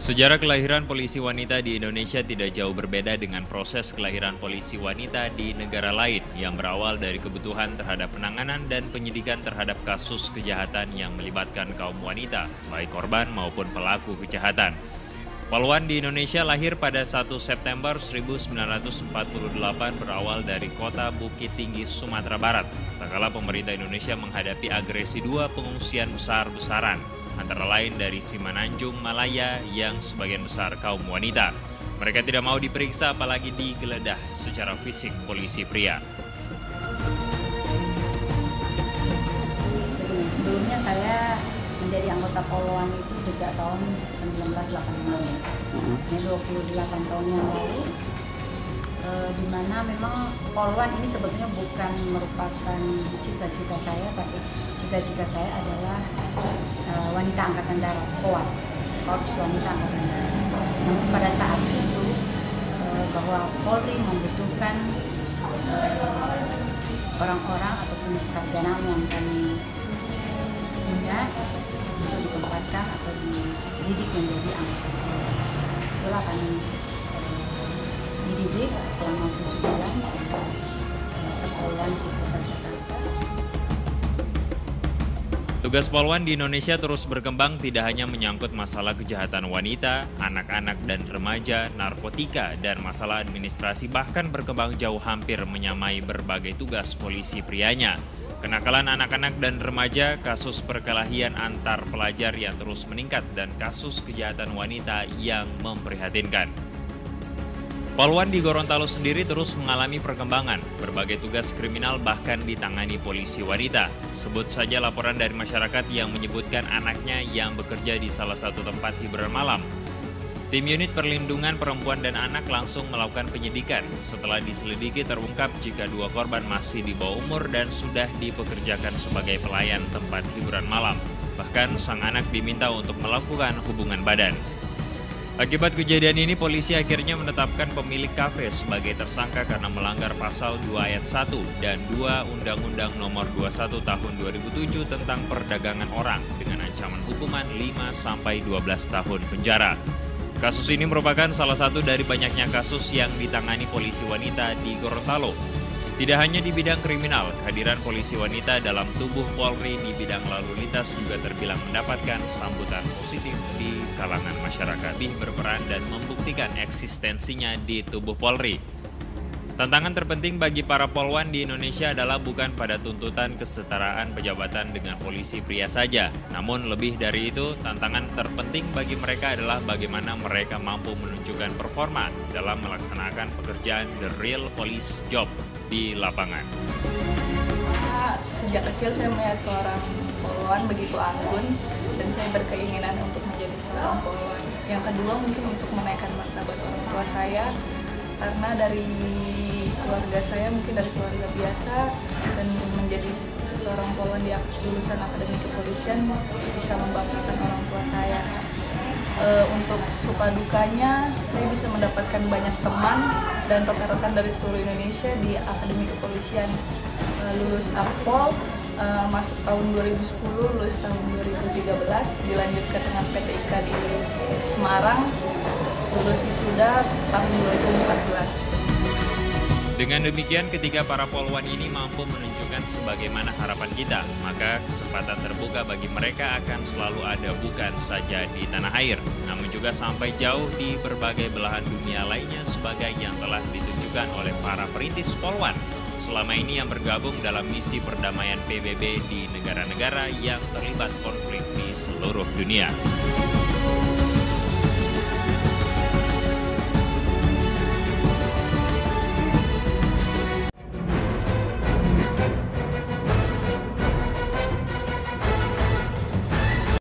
Sejarah kelahiran polisi wanita di Indonesia tidak jauh berbeda dengan proses kelahiran polisi wanita di negara lain yang berawal dari kebutuhan terhadap penanganan dan penyidikan terhadap kasus kejahatan yang melibatkan kaum wanita, baik korban maupun pelaku kejahatan. Polwan di Indonesia lahir pada 1 September 1948 berawal dari kota Bukit Tinggi, Sumatera Barat. Tak kala pemerintah Indonesia menghadapi agresi dua pengungsian besar-besaran, antara lain dari Simananjung, Malaya yang sebagian besar kaum wanita. Mereka tidak mau diperiksa apalagi digeledah secara fisik polisi pria. Sebelumnya saya menjadi anggota Polwan itu sejak tahun 1986. Ini 28 tahun yang lalu, di mana memang Polwan ini sebetulnya bukan merupakan cita-cita saya, tapi cita-cita saya adalah wanita angkatan darat, POAD, Korps Wanita Angkatan Darat. Namun pada saat itu bahwa Polri membutuhkan orang-orang ataupun sarjana yang kami punya untuk ditempatkan atau dididik menjadi anggota Polri. Itulah kami dididik selama 7 bulan di Sekolah Cikupa, Jakarta. Tugas Polwan di Indonesia terus berkembang tidak hanya menyangkut masalah kejahatan wanita, anak-anak dan remaja, narkotika, dan masalah administrasi, bahkan berkembang jauh hampir menyamai berbagai tugas polisi prianya. Kenakalan anak-anak dan remaja, kasus perkelahian antar pelajar yang terus meningkat, dan kasus kejahatan wanita yang memprihatinkan. Polwan di Gorontalo sendiri terus mengalami perkembangan. Berbagai tugas kriminal bahkan ditangani polisi wanita. Sebut saja laporan dari masyarakat yang menyebutkan anaknya yang bekerja di salah satu tempat hiburan malam. Tim unit perlindungan perempuan dan anak langsung melakukan penyidikan. Setelah diselidiki terungkap jika dua korban masih di bawah umur dan sudah dipekerjakan sebagai pelayan tempat hiburan malam. Bahkan sang anak diminta untuk melakukan hubungan badan. Akibat kejadian ini, polisi akhirnya menetapkan pemilik kafe sebagai tersangka karena melanggar pasal 2 ayat 1 dan 2 Undang-Undang Nomor 21 Tahun 2007 tentang perdagangan orang dengan ancaman hukuman 5-12 tahun penjara. Kasus ini merupakan salah satu dari banyaknya kasus yang ditangani polisi wanita di Gorontalo. Tidak hanya di bidang kriminal, kehadiran polisi wanita dalam tubuh Polri di bidang lalu lintas juga terbilang mendapatkan sambutan positif di kalangan masyarakat, berperan dan membuktikan eksistensinya di tubuh Polri. Tantangan terpenting bagi para polwan di Indonesia adalah bukan pada tuntutan kesetaraan pejabatan dengan polisi pria saja. Namun lebih dari itu, tantangan terpenting bagi mereka adalah bagaimana mereka mampu menunjukkan performa dalam melaksanakan pekerjaan the real police job di lapangan. Sejak kecil saya melihat seorang polwan begitu anggun dan saya berkeinginan untuk menjadi seorang polwan. Yang kedua mungkin untuk menaikkan martabat orang tua saya, karena dari keluarga saya mungkin dari keluarga biasa, dan menjadi seorang polwan di lulusan akademi kepolisian bisa membanggakan orang tua saya. Untuk suka dukanya, saya bisa mendapatkan banyak teman dan rekan-rekan dari seluruh Indonesia di akademi kepolisian. Lulus Akpol, masuk tahun 2010, lulus tahun 2013, dilanjutkan dengan PTIK di Semarang, lulus wisuda tahun 2014. Dengan demikian, ketika para polwan ini mampu menunjukkan sebagaimana harapan kita, maka kesempatan terbuka bagi mereka akan selalu ada bukan saja di tanah air, namun juga sampai jauh di berbagai belahan dunia lainnya sebagai yang telah ditunjukkan oleh para perintis polwan selama ini yang bergabung dalam misi perdamaian PBB di negara-negara yang terlibat konflik di seluruh dunia.